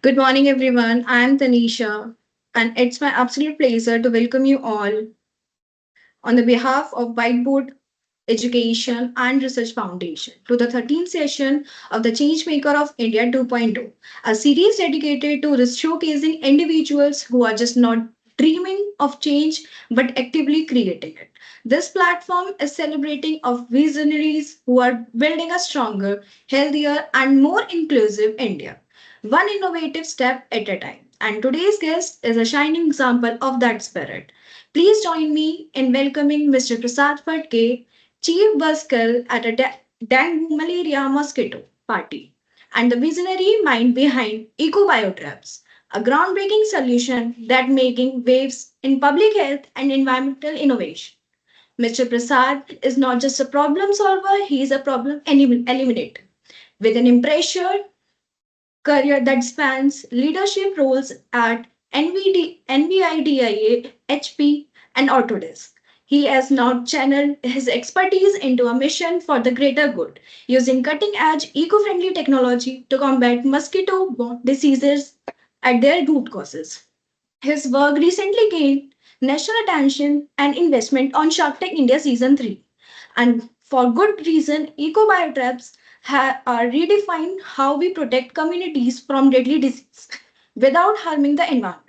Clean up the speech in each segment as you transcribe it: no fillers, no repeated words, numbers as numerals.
Good morning, everyone. I'm Tanisha, and it's my absolute pleasure to welcome you all on the behalf of Whiteboard Education and Research Foundation to the 13th session of the Changemaker of India 2.0, a series dedicated to showcasing individuals who are just not dreaming of change but actively creating it. This platform is celebrating of visionaries who are building a stronger, healthier, and more inclusive India, one innovative step at a time. And today's guest is a shining example of that spirit. Please join me in welcoming Mr. Prasad Phadke, Chief Busker at a dengue malaria mosquito party, and the visionary mind behind EcoBioTraps, a groundbreaking solution that making waves in public health and environmental innovation. Mr. Prasad is not just a problem solver, he is a problem eliminator. With an impressive career that spans leadership roles at NVIDIA, HP, and Autodesk. He has now channeled his expertise into a mission for the greater good, using cutting edge, eco friendly technology to combat mosquito borne diseases at their root causes. His work recently gained national attention and investment on Shark Tank India Season 3. And for good reason, EcoBioTraps are redefine how we protect communities from deadly disease without harming the environment.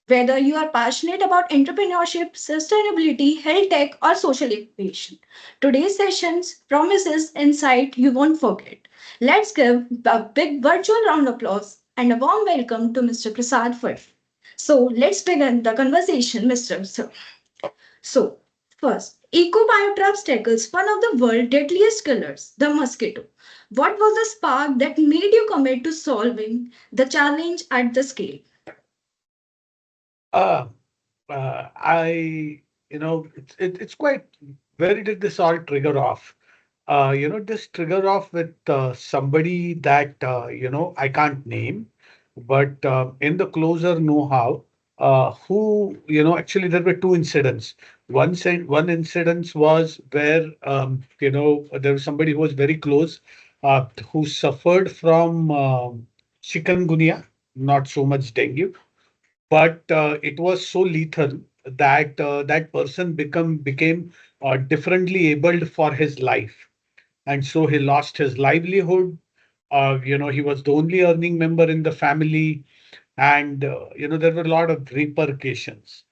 Whether you are passionate about entrepreneurship, sustainability, health tech, or social innovation, today's sessions promises insight you won't forget. Let's give a big virtual round of applause and a warm welcome to Mr. Prasad first. So let's begin the conversation, Mr. Sir. So, first, EcoBioTraps tackles one of the world's deadliest killers, the mosquito. What was the spark that made you commit to solving the challenge at the scale? Uh, it's quite, where did this all trigger off? This trigger off with somebody that, I can't name, but in the closer know-how, actually there were two incidents. One incident was where, there was somebody who was very close, who suffered from chikungunya, not so much dengue, but it was so lethal that that person became differently abled for his life, and so he lost his livelihood. He was the only earning member in the family, and there were a lot of repercussions.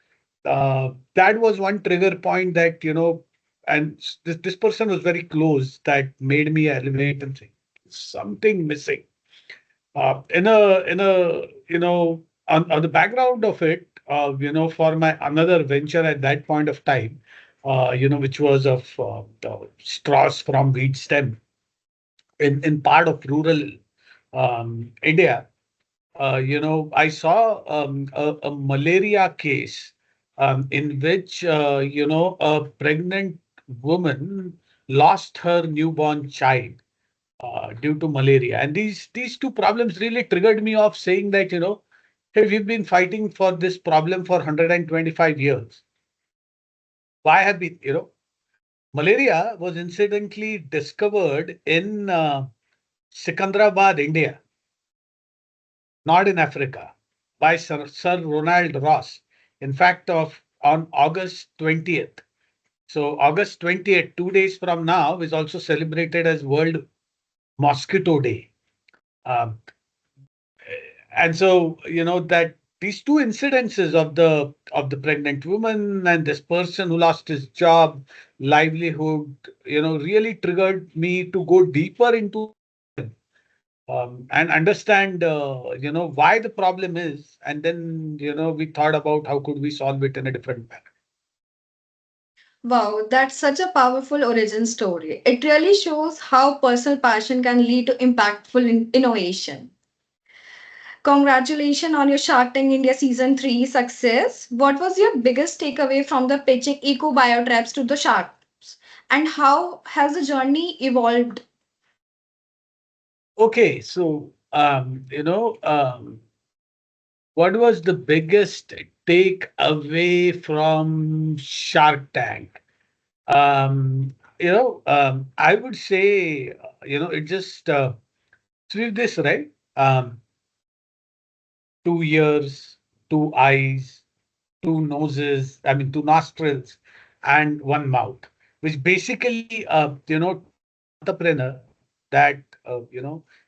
That was one trigger point that, and this person was very close, that made me elevate and say something missing. On the background of it, for my another venture at that point of time, which was of the straws from wheat stem in part of rural India. I saw a malaria case in which, a pregnant woman lost her newborn child due to malaria. And these two problems really triggered me off, saying that, hey, we've been fighting for this problem for 125 years. Why have we, malaria was incidentally discovered in Sikandrabad, India, not in Africa, by Sir Ronald Ross. In fact, on August 20th. So August 20th, 2 days from now, is also celebrated as World Mosquito Day. Um, and so, that these two incidences of the pregnant woman and this person who lost his job, livelihood, really triggered me to go deeper into the problem, and understand, why the problem is. And then, we thought about how could we solve it in a different manner. Wow, that's such a powerful origin story. It really shows how personal passion can lead to impactful innovation. Congratulations on your Shark Tank India Season 3 success. What was your biggest takeaway from the pitching eco biotraps to the sharks? And how has the journey evolved? Okay, so, what was the biggest take away from Shark Tank? I would say, it just, sweep this, right? two ears, two eyes, two noses, I mean, two nostrils, and one mouth, which basically, tells an entrepreneur that,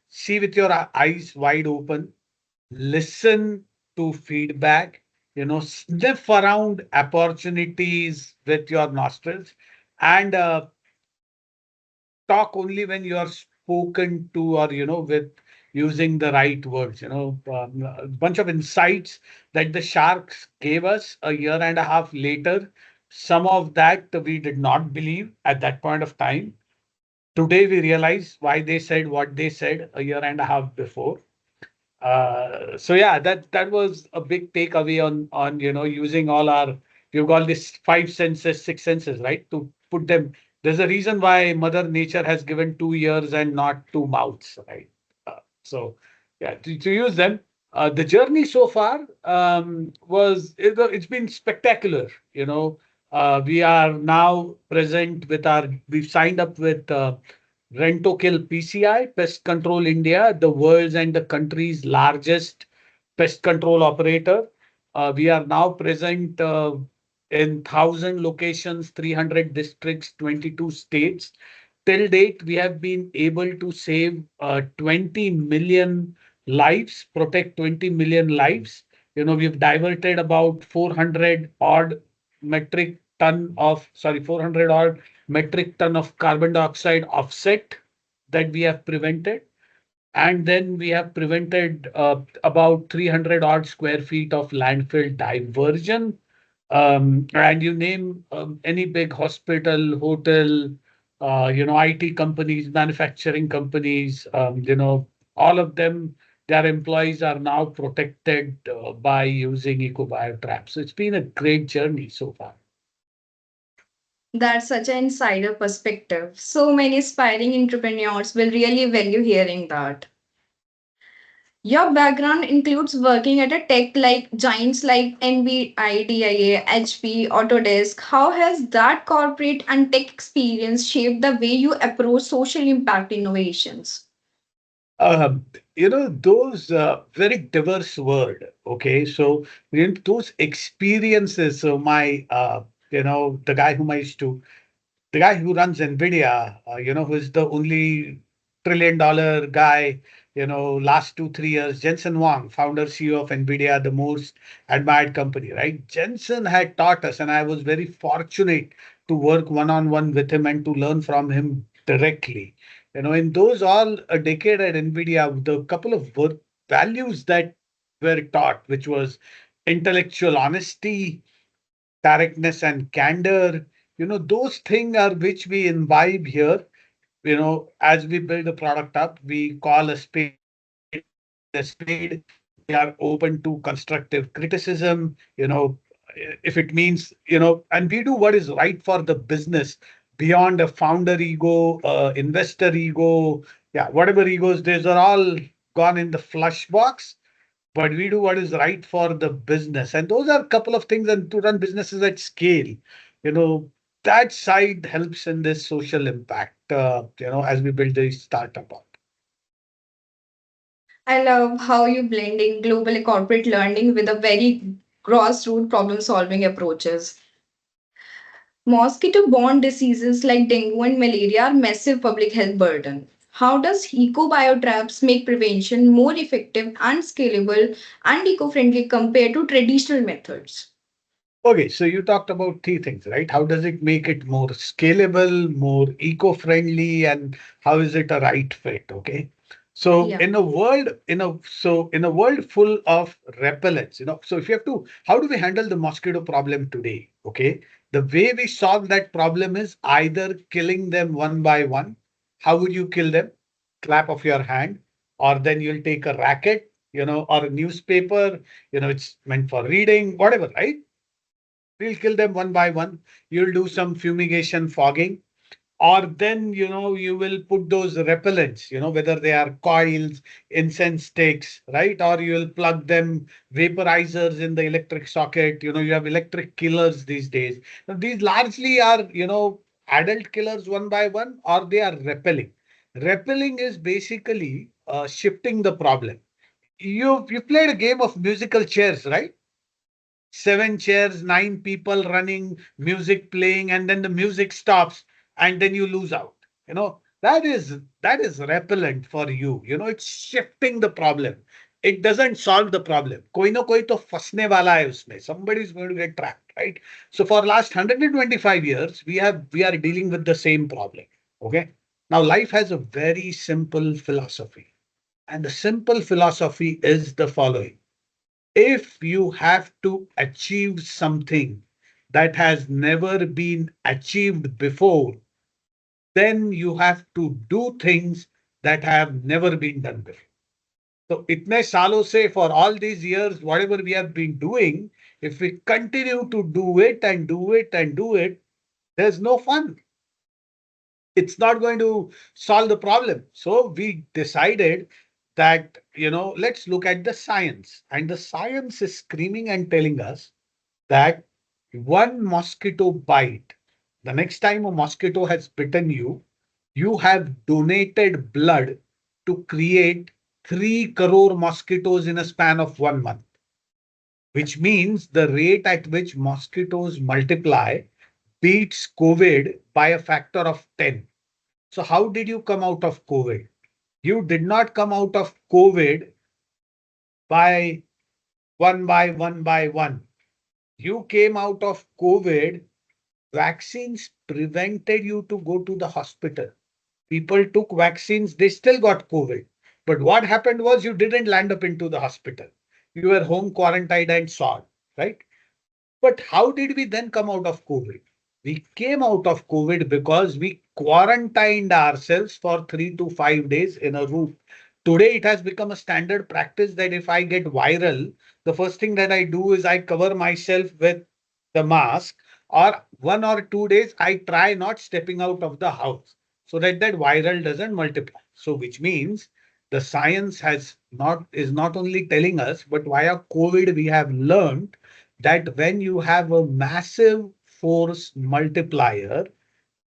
see with your eyes wide open, listen to feedback, sniff around opportunities with your nostrils, and talk only when you are spoken to, or with using the right words. A bunch of insights that the sharks gave us a year and a half later. Some of that we did not believe at that point of time. Today we realize why they said what they said a year and a half before. So yeah, that was a big takeaway on using all our, we've got this five senses, six senses, right? To put them, there's a reason why Mother Nature has given two ears and not two mouths, right? So yeah, to use them. The journey so far it's been spectacular. We are now present with we've signed up with Rentokil PCI, Pest Control India, the world's and the country's largest pest control operator. We are now present in 1,000 locations, 300 districts, 22 states. Till date, we have been able to save 20 million lives, protect 20 million lives. We've diverted about 400 odd metric ton of carbon dioxide offset that we have prevented. And then we have prevented about 300 odd square feet of landfill diversion. And you name any big hospital, hotel, IT companies, manufacturing companies, all of them, their employees are now protected by using EcoBioTraps. So it's been a great journey so far. That's such an insider perspective. So many aspiring entrepreneurs will really value hearing that. Your background includes working at a tech like giants like NVIDIA, HP, Autodesk. How has that corporate and tech experience shaped the way you approach social impact innovations? Um, those very diverse word. Okay, so those experiences. So my, the guy whom I used to the guy who runs NVIDIA, who is the only $1 trillion guy, last 2, 3 years, Jensen Huang, founder CEO of NVIDIA, the most admired company, right? Jensen had taught us, and I was very fortunate to work one on one with him and to learn from him directly. In those all a decade at NVIDIA, the couple of values that were taught, which was intellectual honesty, directness, and candor, those things are which we imbibe here. As we build the product up, we call a spade a spade. We are open to constructive criticism, if it means, and we do what is right for the business beyond a founder ego, investor ego, yeah, whatever egos, these are all gone in the flush box, but we do what is right for the business. And those are a couple of things. And to run businesses at scale, you know, that side helps in this social impact, as we build the startup up. I love how you blending global corporate learning with a very grassroots problem solving approaches. Mosquito-borne diseases like dengue and malaria are massive public health burden. How does EcoBioTraps make prevention more effective and scalable and eco-friendly compared to traditional methods? Okay, so you talked about three things, right? How does it make it more scalable, more eco-friendly, and how is it a right fit? Okay. So Yeah. in a world full of repellents, so if you have to, how do we handle the mosquito problem today? Okay. The way we solve that problem is either killing them one by one. How would you kill them? Clap of your hand, or then you'll take a racket, or a newspaper, it's meant for reading, whatever, right? We'll kill them one by one. You'll do some fumigation, fogging, or then you will put those repellents, whether they are coils, incense sticks, right? Or you will plug them vaporizers in the electric socket. You have electric killers these days. Now, these largely are adult killers one by one, or they are repelling. Repelling is basically shifting the problem. You played a game of musical chairs, right? Seven chairs, nine people running, music playing, and then the music stops, and then you lose out. That is repellent for you. It's shifting the problem. It doesn't solve the problem. कोई ना कोई तो फंसने वाला है उसमें. Somebody is going to get trapped, right? So for last 125 years, we are dealing with the same problem. Okay. Now life has a very simple philosophy, and the simple philosophy is the following: if you have to achieve something that has never been achieved before, then you have to do things that have never been done before. So, itne salo se, for all these years, whatever we have been doing, if we continue to do it and do it and do it, there's no fun. It's not going to solve the problem. So we decided that, let's look at the science. And the science is screaming and telling us that one mosquito bite, the next time a mosquito has bitten you, you have donated blood to create 3 crore mosquitoes in a span of 1 month, which means the rate at which mosquitoes multiply beats COVID by a factor of 10. So, how did you come out of COVID? You did not come out of COVID by one by one. You came out of COVID. Vaccines prevented you to go to the hospital. People took vaccines, they still got COVID. But what happened was you didn't land up into the hospital. You were home quarantined and solved, right? But how did we then come out of COVID? We came out of COVID because we quarantined ourselves for 3 to 5 days in a room. Today, it has become a standard practice that if I get viral, the first thing that I do is I cover myself with the mask, or 1 or 2 days, I try not stepping out of the house so that that viral doesn't multiply. So, which means the science has not is not only telling us, but via COVID, we have learned that when you have a massive force multiplier,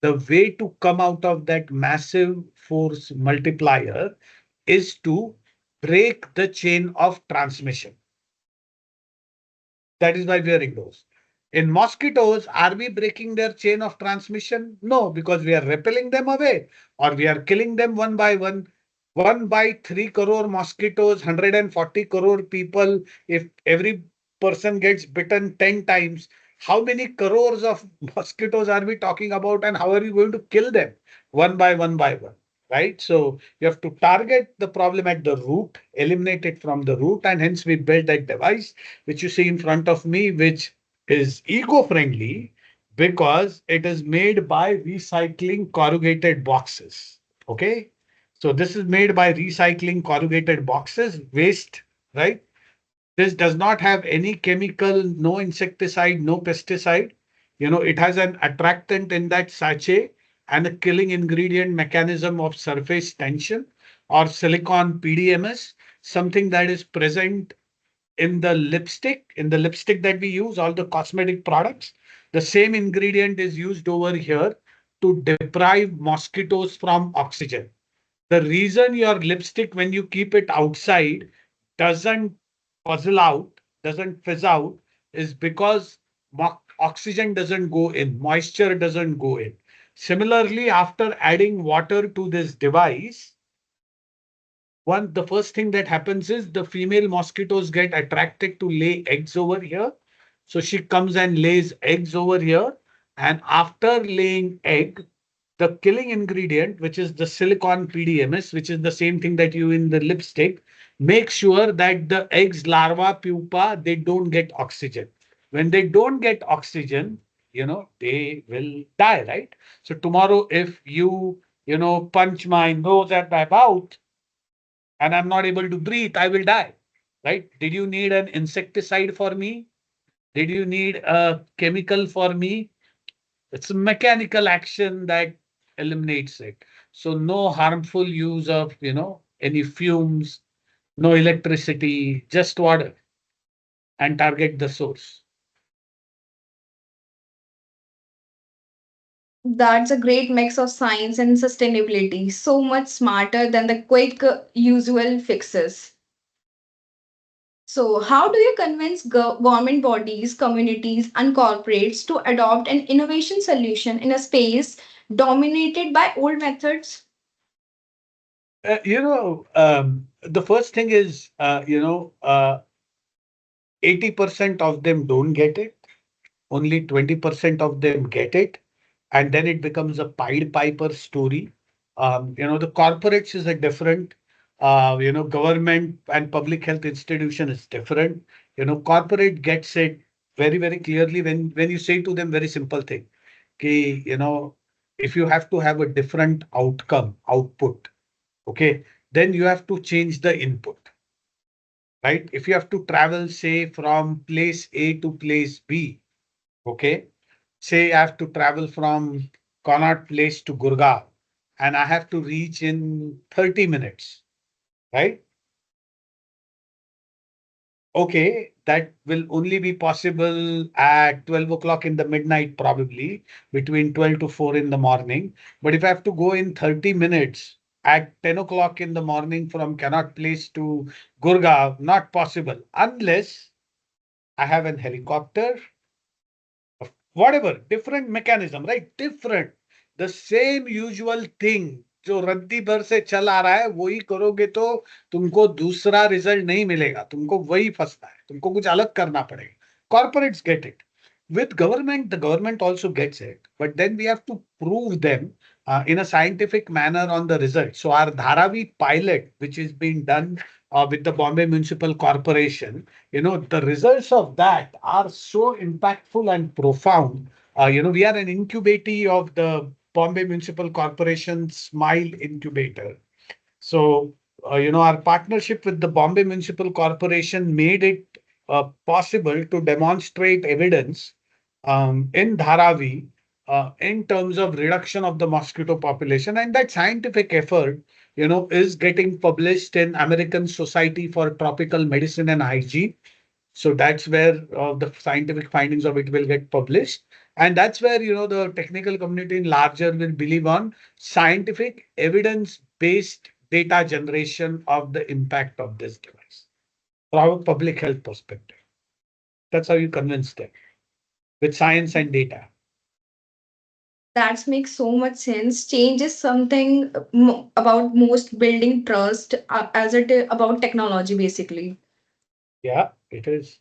the way to come out of that massive force multiplier is to break the chain of transmission. That is why we are indoors. In mosquitoes, are we breaking their chain of transmission? No, because we are repelling them away or we are killing them one by one. 1 by 3 crore mosquitoes, 140 crore people. If every person gets bitten 10 times, how many crores of mosquitoes are we talking about, and how are you going to kill them one by one? Right? So you have to target the problem at the root, eliminate it from the root, and hence we built that device which you see in front of me, which is eco-friendly because it is made by recycling corrugated boxes. Okay. So this is made by recycling corrugated boxes, waste, right? This does not have any chemical, no insecticide, no pesticide. It has an attractant in that sachet and a killing ingredient mechanism of surface tension or silicon PDMS, something that is present in the lipstick that we use, all the cosmetic products. The same ingredient is used over here to deprive mosquitoes from oxygen. The reason your lipstick, when you keep it outside, doesn't puzzle out, doesn't fizz out, is because oxygen doesn't go in, moisture doesn't go in. Similarly, after adding water to this device, the first thing that happens is the female mosquitoes get attracted to lay eggs over here. So she comes and lays eggs over here. And after laying egg, the killing ingredient, which is the silicon PDMS, which is the same thing that you in the lipstick, make sure that the eggs, larva, pupa, they don't get oxygen. When they don't get oxygen, they will die, right? So tomorrow, if you punch my nose at my mouth, and I'm not able to breathe, I will die. Right? Did you need an insecticide for me? Did you need a chemical for me? It's a mechanical action that eliminates it. So no harmful use of, any fumes, no electricity, just water, and target the source. That's a great mix of science and sustainability, so much smarter than the quick usual fixes. So, how do you convince government bodies, communities, and corporates to adopt an innovation solution in a space dominated by old methods? The first thing is, 80% of them don't get it. Only 20% of them get it. And then it becomes a Pied Piper story. The corporates is a different, government and public health institution is different. Corporate gets it very, very clearly when you say to them very simple thing. Okay, if you have to have a different output, okay, then you have to change the input, right? If you have to travel, say, from place A to place B, okay, say I have to travel from Connaught Place to Gurgaon and I have to reach in 30 minutes, right? Okay, that will only be possible at 12 o'clock in the midnight, probably between 12 to 4 in the morning. But if I have to go in 30 minutes at 10 o'clock in the morning from Connaught Place to Gurgaon, not possible unless I have an helicopter, whatever, different mechanism, right? Different. The same usual thing जो रद्दी भर से चल आ रहा है वही करोगे तो तुमको दूसरा रिजल्ट नहीं मिलेगा, तुमको वही फंसना है, तुमको कुछ अलग करना पड़ेगा. Corporates get it. With government, the government also gets it, but then we have to prove them in a scientific manner on the results. So our Dharavi pilot, which is being done with the Bombay Municipal Corporation, the results of that are so impactful and profound. We are an incubatee of the Bombay Municipal Corporation Smile Incubator. So, our partnership with the Bombay Municipal Corporation made it possible to demonstrate evidence in Dharavi in terms of reduction of the mosquito population. And that scientific effort, is getting published in American Society for Tropical Medicine and Hygiene. So that's where the scientific findings of it will get published. And that's where, the technical community in larger will believe on scientific evidence-based data generation of the impact of this device from a public health perspective. That's how you convince them with science and data. That makes so much sense. Change is something about most building trust as it is about technology, basically. Yeah, it is.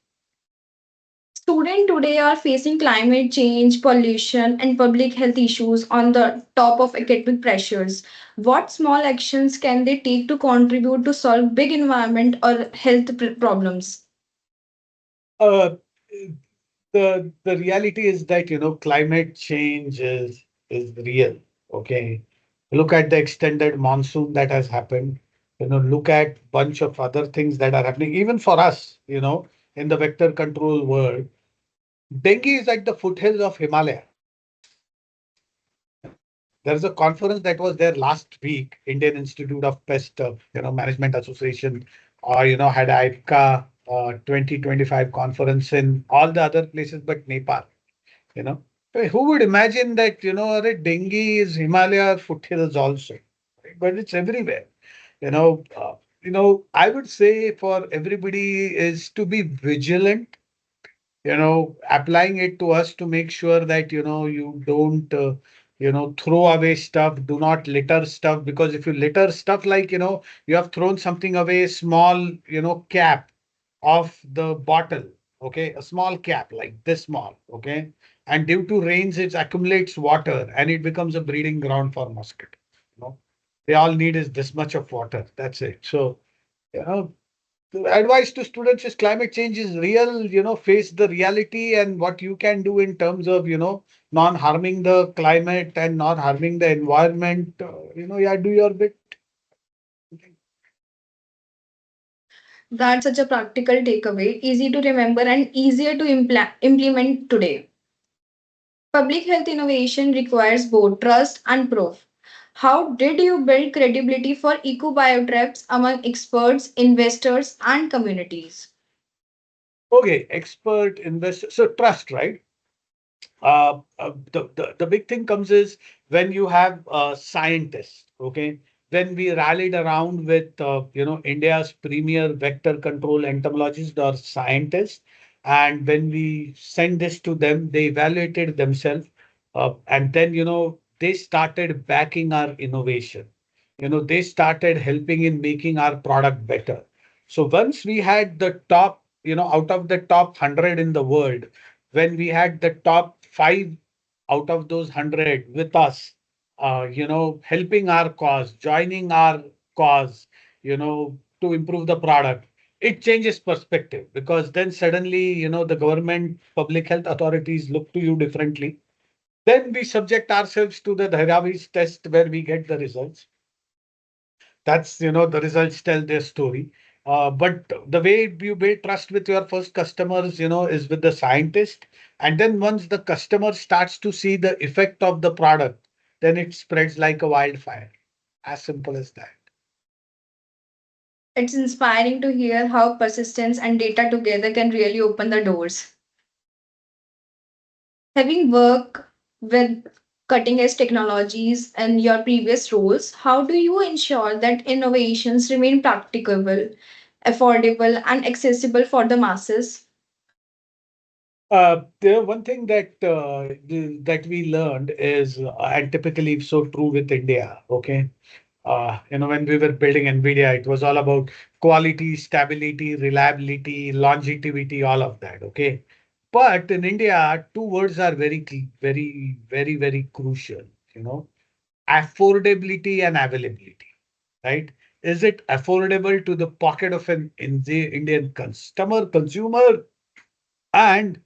Students today are facing climate change, pollution, and public health issues on the top of academic pressures. What small actions can they take to contribute to solve big environment or health problems? Uh, the reality is that climate change is real. Okay, look at the extended monsoon that has happened. Look at bunch of other things that are happening even for us. In the vector control world, dengue is at the foothills of Himalayas. There's a conference that was there last week, Indian Institute of Pest, Management Association, had IPCA 2025 conference in all the other places but Nepal. You know, who would imagine that, dengue is Himalaya foothills also, right? But it's everywhere. I would say for everybody is to be vigilant, applying it to us to make sure that, you don't, throw away stuff, do not litter stuff, because if you litter stuff like, you have thrown something away, small, cap of the bottle, okay, a small cap like this small, okay, and due to rains, it accumulates water and it becomes a breeding ground for mosquito. You know, they all need is this much of water. That's it. So, you know, the advice to students is climate change is real, face the reality and what you can do in terms of, non harming the climate and not harming the environment. Yeah, do your bit. That's such a practical takeaway, easy to remember and easier to implement today. Public health innovation requires both trust and proof. How did you build credibility for EcoBioTraps among experts, investors, and communities? Okay, expert investor. So trust, right? The big thing comes is when you have scientists, okay? when we rallied around with India's premier vector control entomologist or scientist, and when we sent this to them, they evaluated themselves, and then they started backing our innovation. They started helping in making our product better. So once we had the top, out of the top 100 in the world, when we had the top five out of those 100 with us, helping our cause, joining our cause, to improve the product, it changes perspective, because then suddenly, the government, public health authorities look to you differently. Then we subject ourselves to the Dharavi's test where we get the results. That's, the results tell their story. But the way you build trust with your first customers, is with the scientist. And then once the customer starts to see the effect of the product, then it spreads like a wildfire. As simple as that. It's inspiring to hear how persistence and data together can really open the doors. Having worked with cutting edge technologies in your previous roles, how do you ensure that innovations remain practicable, affordable, and accessible for the masses? The one thing that we learned is, and typically so true with India, okay? When we were building NVIDIA, it was all about quality, stability, reliability, longevity, all of that. Okay. But in India, two words are very, very, very crucial, you know, affordability and availability, right? Is it affordable to the pocket of an Indian consumer? And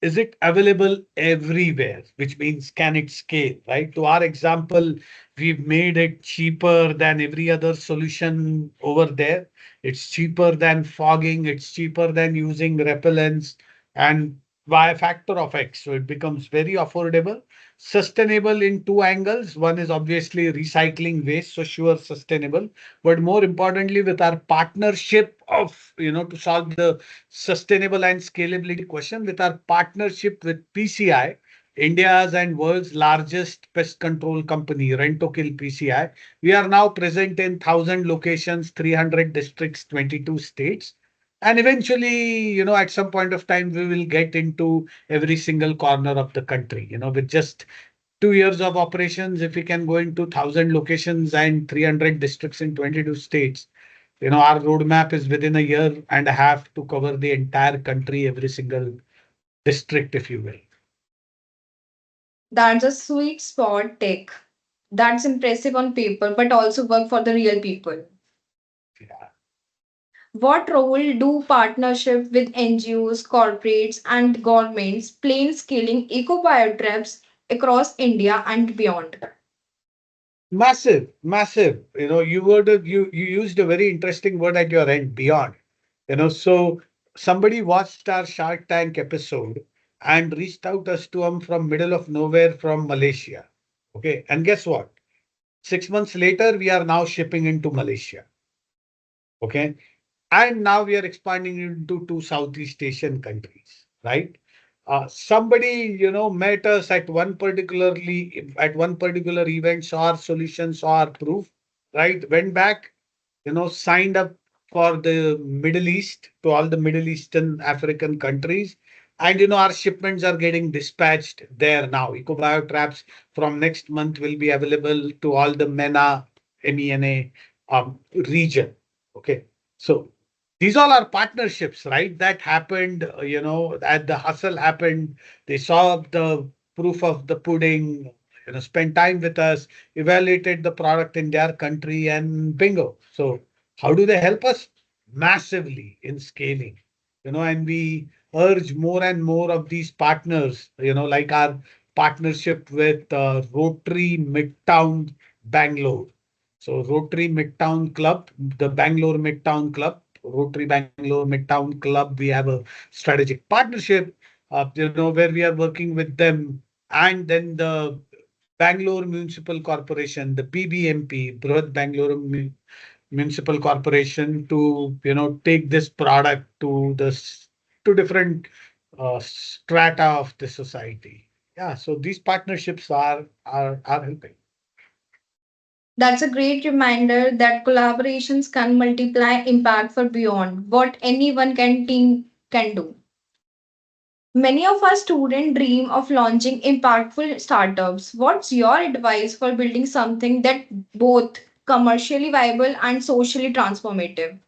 is it available everywhere, which means can it scale, right? To our example, we've made it cheaper than every other solution over there. It's cheaper than fogging, it's cheaper than using repellents, and by a factor of X. So it becomes very affordable, sustainable in two angles. One is obviously recycling waste, so sure, sustainable. But more importantly, with our partnership of, to solve the sustainable and scalability question, with our partnership with PCI, India's and world's largest pest control company, Rentokil PCI. We are now present in 1,000 locations, 300 districts, 22 states. And eventually, at some point of time, we will get into every single corner of the country. With just 2 years of operations, if we can go into 1,000 locations and 300 districts in 22 states, our roadmap is within a year and a half to cover the entire country, every single district, if you will. That's a sweet spot take. That's impressive on paper, but also work for the real people. Yeah. What role do partnership with NGOs, corporates, and governments play in scaling EcoBioTraps across India and beyond? Massive, massive. You used a very interesting word at your end, beyond. So somebody watched our Shark Tank episode and reached out us to them from middle of nowhere from Malaysia. Okay. And guess what? 6 months later, we are now shipping into Malaysia. Okay. And now we are expanding into two Southeast Asian countries, right? Somebody, met us at one particular event, saw our solution, saw our proof, right? Went back, signed up for the Middle East, to all the Middle Eastern African countries. And our shipments are getting dispatched there now. EcoBioTraps from next month will be available to all the MENA region. Okay. So these all are partnerships, right? That happened, at the hustle happened. They saw the proof of the pudding, spent time with us, evaluated the product in their country, and bingo. So how do they help us? Massively in scaling, and we urge more and more of these partners, like our partnership with Rotary Midtown Bangalore. So Rotary Midtown Club, the Bangalore Midtown Club, Rotary Bangalore Midtown Club, we have a strategic partnership, where we are working with them, and then the Bangalore Municipal Corporation, the BBMP, Brihad Bangalore Municipal Corporation, to take this product to to different strata of the society. Yeah, so these partnerships are helping. That's a great reminder that collaborations can multiply impact for beyond what anyone can team can do. Many of our students dream of launching impactful startups. What's your advice for building something that both commercially viable and socially transformative?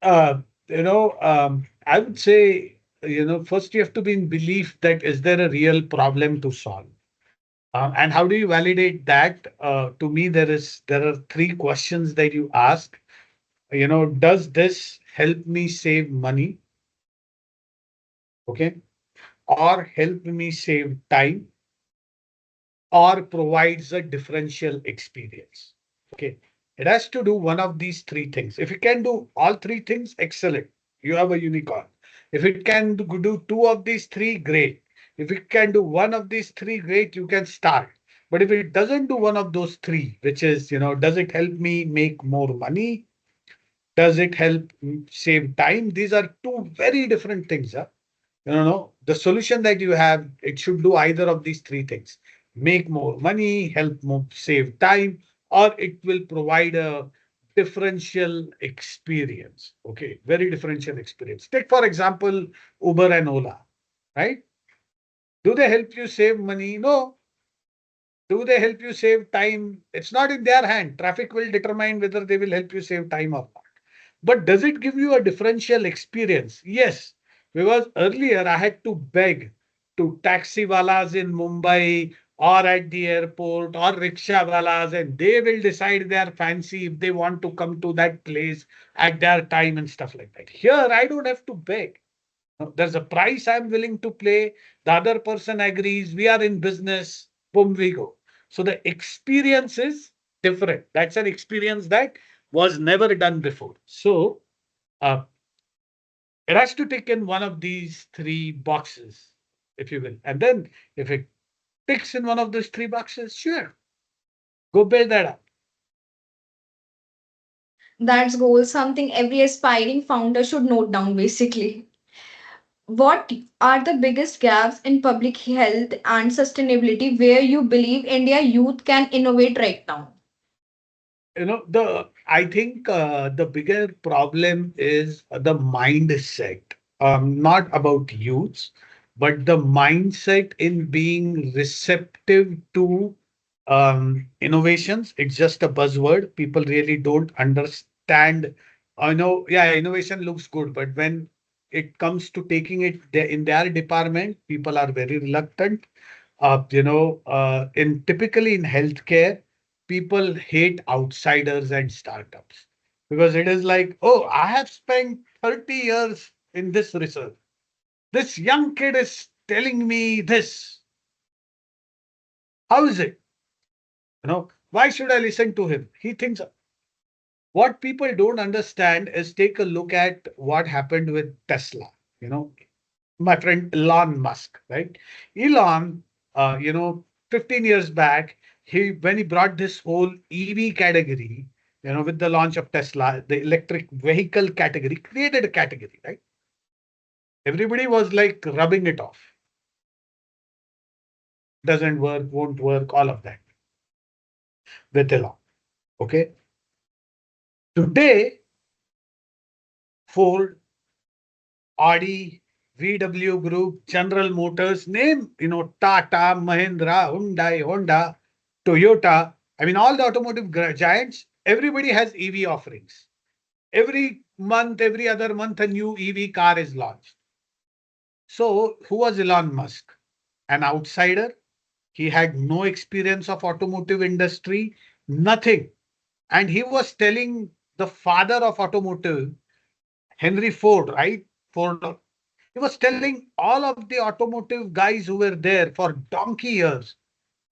Uh, I would say, first you have to be in belief that is there a real problem to solve? And how do you validate that? To me, there are three questions that you ask. Does this help me save money? Okay. Or help me save time? Or provides a differential experience? Okay. It has to do one of these three things. If it can do all three things, excellent. You have a unicorn. If it can do two of these three, great. If it can do one of these three, great, you can start. But if it doesn't do one of those three, which is, does it help me make more money? Does it help save time? These are two very different things. Huh? No, the solution that you have, it should do either of these three things: make more money, help more, save time, or it will provide a differential experience. Okay, very differential experience. Take, for example, Uber and Ola, right? Do they help you save money? No. Do they help you save time? It's not in their hand. Traffic will determine whether they will help you save time or not. But does it give you a differential experience? Yes, because earlier I had to beg to taxi walas in Mumbai or at the airport or rickshaw walas, and they will decide their fancy if they want to come to that place at their time and stuff like that. Here, I don't have to beg. There's a price I'm willing to pay. The other person agrees. We are in business. Boom, we go. So the experience is different. That's an experience that was never done before. So uh, it has to tick in one of these three boxes, if you will. And then if it ticks in one of those three boxes, sure, go build that up. That's goal, something every aspiring founder should note down basically. What are the biggest gaps in public health and sustainability where you believe India youth can innovate right now? The I think the bigger problem is the mindset, not about youths, but the mindset in being receptive to innovations. It's just a buzzword. People really don't understand. I know, yeah, innovation looks good, but when it comes to taking it in their department, people are very reluctant. In typically in healthcare, people hate outsiders and startups because it is like, oh, I have spent 30 years in this research. This young kid is telling me this. How is it? Why should I listen to him? He thinks what people don't understand is take a look at what happened with Tesla. You know, my friend Elon Musk, right? Elon, 15 years back, when he brought this whole EV category, with the launch of Tesla, the electric vehicle category, created a category, right? Everybody was like rubbing it off. Doesn't work, won't work, all of that with Elon. Okay. Today, Ford, Audi, VW Group, General Motors, name, Tata, Mahindra, Hyundai, Honda, Toyota. I mean, all the automotive giants, everybody has EV offerings. Every month, every other month, a new EV car is launched. So, who was Elon Musk? An outsider. He had no experience of automotive industry, nothing. And he was telling the father of automotive, Henry Ford, right? Ford. He was telling all of the automotive guys who were there for donkey years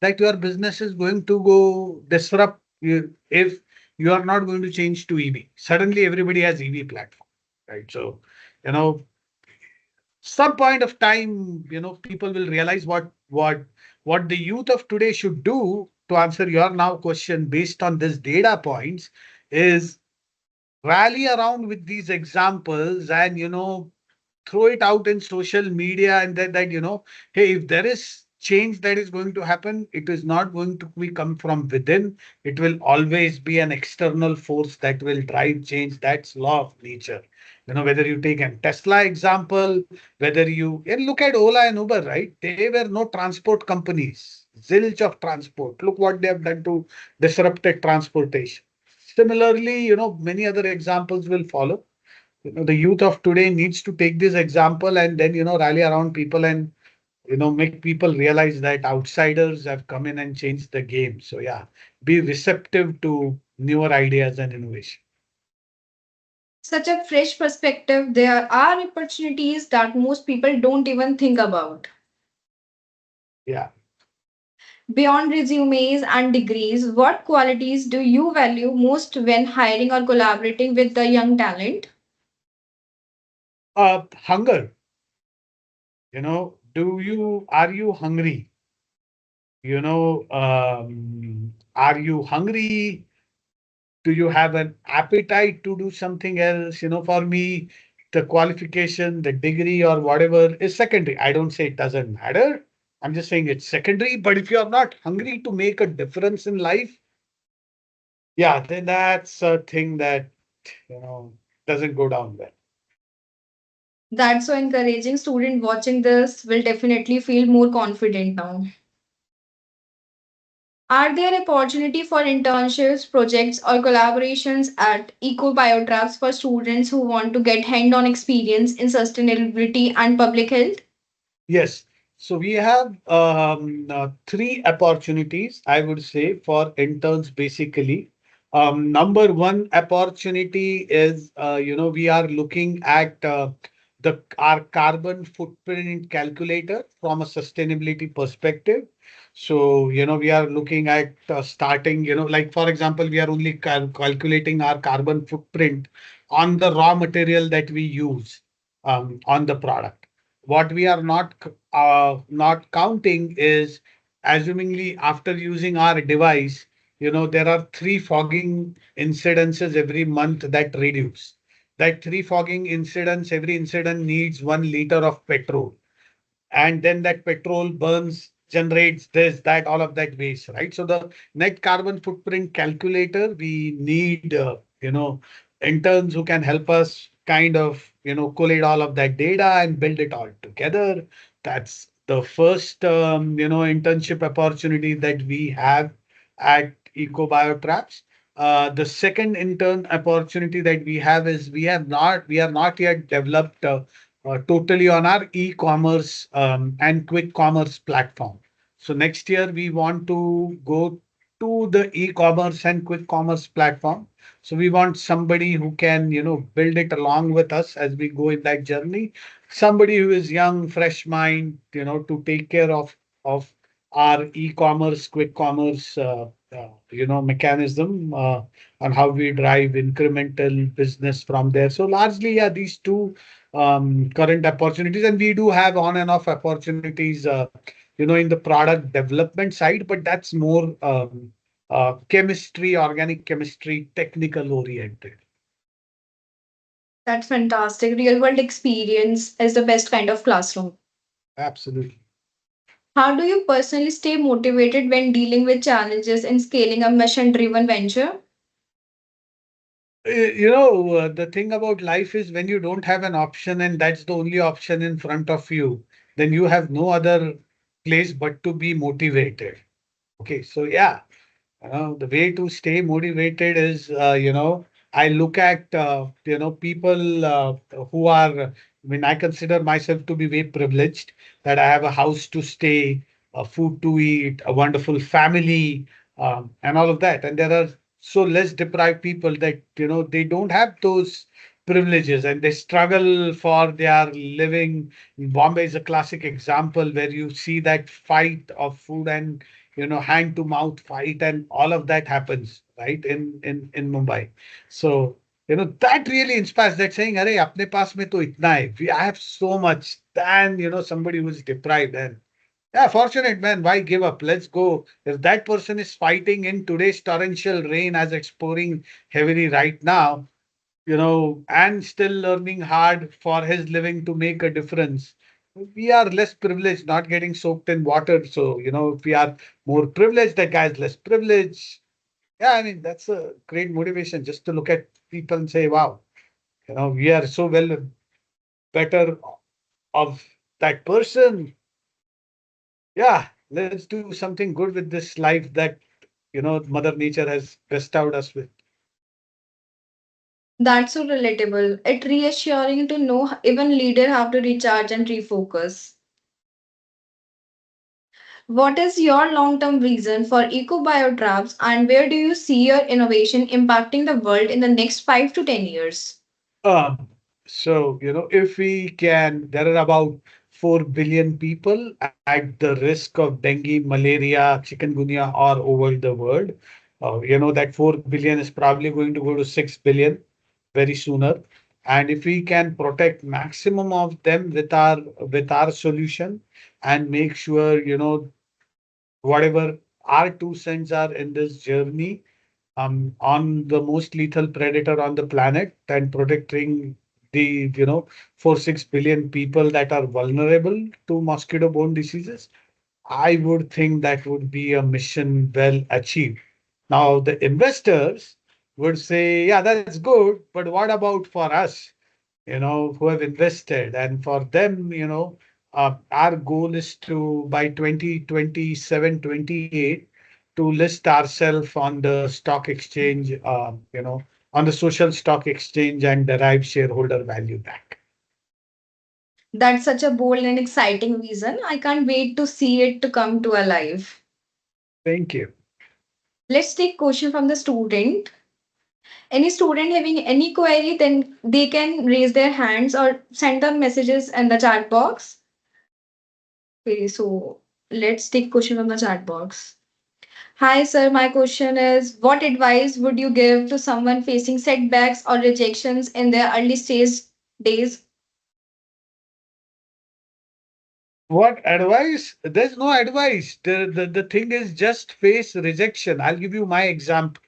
that your business is going to go disrupt you if you are not going to change to EV. Suddenly, everybody has EV platform, right? So, you know, some point of time, people will realize what the youth of today should do to answer your now question based on this data points is rally around with these examples and throw it out in social media and that hey, if there is change that is going to happen, it is not going to be come from within. It will always be an external force that will drive change. That's law of nature. Whether you take a Tesla example, whether you and look at Ola and Uber, right? They were no transport companies, zilch of transport. Look what they have done to disrupted transportation. Similarly, many other examples will follow. The youth of today needs to take this example and then, rally around people and, make people realize that outsiders have come in and changed the game. So yeah, be receptive to newer ideas and innovation. Such a fresh perspective. There are opportunities that most people don't even think about. Yeah. Beyond resumes and degrees, what qualities do you value most when hiring or collaborating with the young talent? Hunger, are you hungry? Are you hungry? Do you have an appetite to do something else? For me, the qualification, the degree, or whatever is secondary. I don't say it doesn't matter. I'm just saying it's secondary. But if you're not hungry to make a difference in life, yeah, then that's a thing that, you know, doesn't go down well. That's so encouraging. Student watching this will definitely feel more confident now. Are there opportunity for internships, projects, or collaborations at EcoBioTraps for students who want to get hand-on experience in sustainability and public health? Yes. So we have three opportunities, I would say, for interns basically. Number one opportunity is, we are looking at the our carbon footprint calculator from a sustainability perspective. So, we are looking at starting, like for example, we are only calculating our carbon footprint on the raw material that we use on the product. What we are not counting is, assumingly after using our device, there are three fogging incidences every month that reduce. That three fogging incidents, every incident needs 1 liter of petrol, and then that petrol burns, generates this, that, all of that waste, right? So the net carbon footprint calculator, we need, interns who can help us kind of, collate all of that data and build it all together. That's the first, internship opportunity that we have at EcoBioTraps. The second intern opportunity that we have is we are not yet developed totally on our e-commerce and quick commerce platform. So next year we want to go to the e-commerce and quick commerce platform. So we want somebody who can, build it along with us as we go in that journey. Somebody who is young, fresh mind, to take care of our e-commerce, quick commerce, mechanism, and how we drive incremental business from there. So largely, yeah, these two current opportunities, and we do have on and off opportunities, in the product development side, but that's more chemistry, organic chemistry, technical oriented. That's fantastic. Real world experience is the best kind of classroom. Absolutely. How do you personally stay motivated when dealing with challenges in scaling a mission driven venture? The thing about life is when you don't have an option and that's the only option in front of you, then you have no other place but to be motivated. Okay, so yeah, the way to stay motivated is, I look at, people who are, I mean, I consider myself to be very privileged that I have a house to stay, food to eat, a wonderful family, and all of that. And there are so less deprived people that, they don't have those privileges and they struggle for their living. Bombay is a classic example where you see that fight of food and hand to mouth fight and all of that happens right in Mumbai. So that really inspires, that saying, "Arey, apne paas mein to itna hai. I have so much than somebody who is deprived." And yeah, fortunate man, why give up? Let's go. If that person is fighting in today's torrential rain as it's pouring heavily right now, and still learning hard for his living to make a difference. we are less privileged, not getting soaked in water. So, if we are more privileged, that guy is less privileged. Yeah, I mean, that's a great motivation just to look at people and say, wow, we are so well better of that person. Yeah, let's do something good with this life that, Mother Nature has bestowed us with. That's so relatable. It's reassuring to know even leader have to recharge and refocus. What is your long-term vision for EcoBioTraps and where do you see your innovation impacting the world in the next 5 to 10 years? Um, so, if we can, there are about 4 billion people at the risk of dengue, malaria, chikungunya, all over the world. That 4 billion is probably going to go to 6 billion very sooner. And if we can protect maximum of them with our solution and make sure, whatever our 2 cents are in this journey, on the most lethal predator on the planet and protecting the 4-6 billion people that are vulnerable to mosquito-borne diseases, I would think that would be a mission well achieved. Now the investors would say, yeah, that's good, but what about for us, who have invested? And for them, our goal is to by 2027, 28 to list ourselves on the stock exchange, on the social stock exchange and derive shareholder value back. That's such a bold and exciting vision. I can't wait to see it to come to alive. Thank you. Let's take question from the student. Any student having any query, then they can raise their hands or send them messages in the chat box. Okay, so let's take question from the chat box. Hi, sir. My question is what advice would you give to someone facing setbacks or rejections in their early stage days? What advice? There's no advice. The thing is just face rejection. I'll give you my example.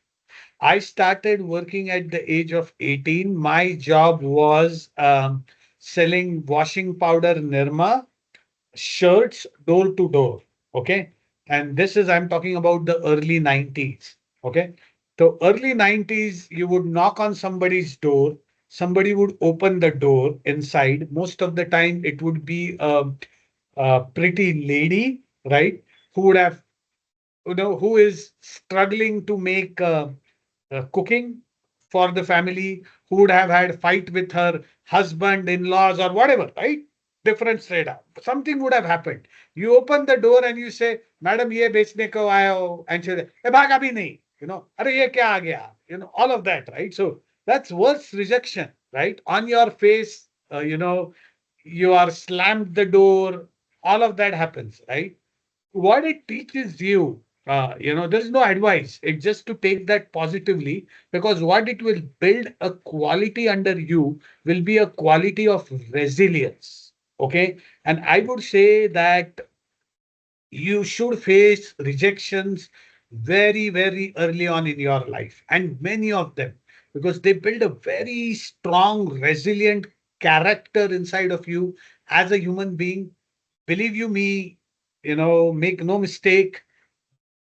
I started working at the age of 18. My job was selling washing powder Nirma shirts door to door. Okay. And this is, I'm talking about the early 90s. Okay. So early 90s, you would knock on somebody's door. Somebody would open the door inside. Most of the time, it would be a pretty lady, right? Who would have, who is struggling to make cooking for the family, who would have had fight with her husband, in-laws, or whatever, right? Different straight up. Something would have happened. You open the door and you say, "Madam, ye bechne ko aayo," and she says, "Eh, bhaga bhi nahi." "Arey ye kya aa gaya?" All of that, right? So that's worse rejection, right? On your face, you are slammed the door. All of that happens, right? What it teaches you, there's no advice. It's just to take that positively, because what it will build a quality under you will be a quality of resilience. Okay. And I would say that you should face rejections very, very early on in your life, and many of them, because they build a very strong, resilient character inside of you as a human being. Believe you me, make no mistake,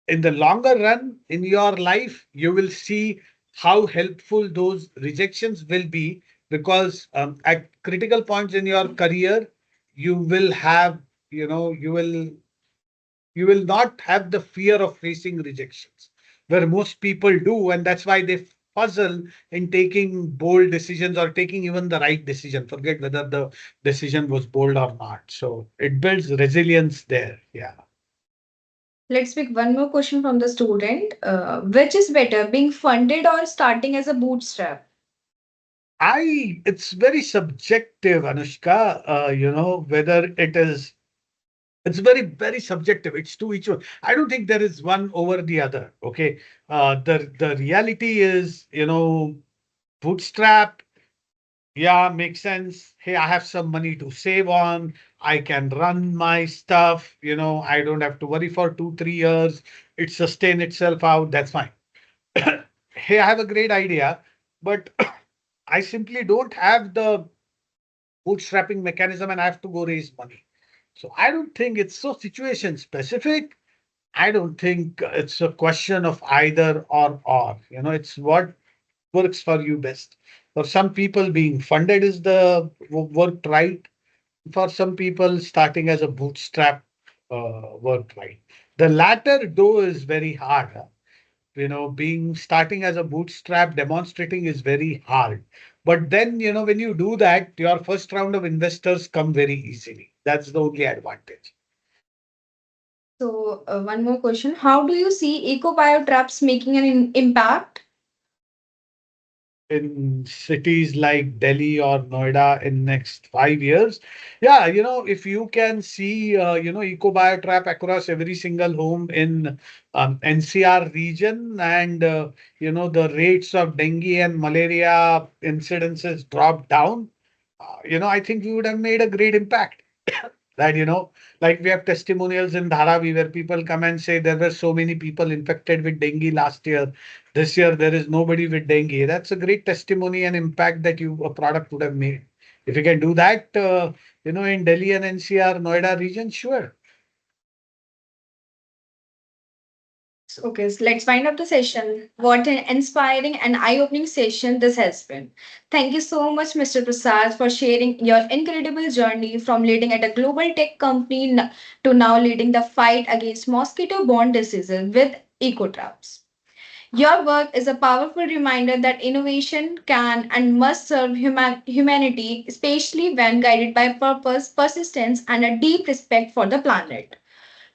in the longer run in your life, you will see how helpful those rejections will be, because at critical points in your career, you will have, you will not have the fear of facing rejections, where most people do, and that's why they puzzle in taking bold decisions or taking even the right decision. Forget whether the decision was bold or not. So it builds resilience there. Yeah. Let's pick one more question from the student. Which is better, being funded or starting as a bootstrap? It's very subjective, Anushka. Whether it's very, very subjective. It's to each one. I don't think there is one over the other. Okay. The reality is, bootstrap, yeah, makes sense. Hey, I have some money to save on. I can run my stuff. I don't have to worry for 2, 3 years. It sustain itself out. That's fine. Hey, I have a great idea, but I simply don't have the bootstrapping mechanism and I have to go raise money. So I don't think it's so situation specific. I don't think it's a question of either or. It's what works for you best. For some people, being funded is the work right. For some people, starting as a bootstrap work right. The latter, though, is very hard. Huh? Being starting as a bootstrap demonstrating is very hard. But then, when you do that, your first round of investors come very easily. That's the only advantage. So, one more question. How do you see EcoBioTraps making an impact? In cities like Delhi or Noida in next 5 years. Yeah, if you can see, EcoBioTrap across every single home in NCR region and, the rates of dengue and malaria incidences drop down, I think we would have made a great impact. That, like we have testimonials in Dharavi where people come and say there were so many people infected with dengue last year. This year there is nobody with dengue. That's a great testimony and impact that a product would have made. If you can do that, in Delhi and NCR, Noida region, sure. Okay, so let's wind up the session. What an inspiring and eye-opening session this has been. Thank you so much, Mr. Prasad, for sharing your incredible journey from leading at a global tech company to now leading the fight against mosquito-borne diseases with EcoTraps. Your work is a powerful reminder that innovation can and must serve humanity, especially when guided by purpose, persistence, and a deep respect for the planet.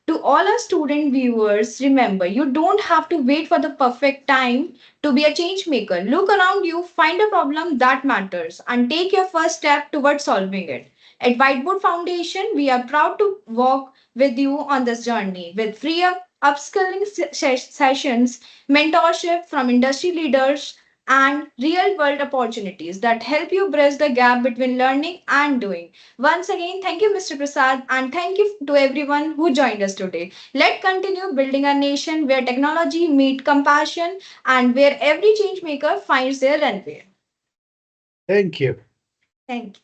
To all our student viewers, remember you don't have to wait for the perfect time to be a change maker. Look around you, find a problem that matters, and take your first step towards solving it. At Whiteboard Foundation, we are proud to walk with you on this journey with free upskilling sessions, mentorship from industry leaders, and real world opportunities that help you bridge the gap between learning and doing. Once again, thank you, Mr. Prasad, and thank you to everyone who joined us today. Let's continue building a nation where technology meets compassion and where every change maker finds their runway. Thank you. Thank you.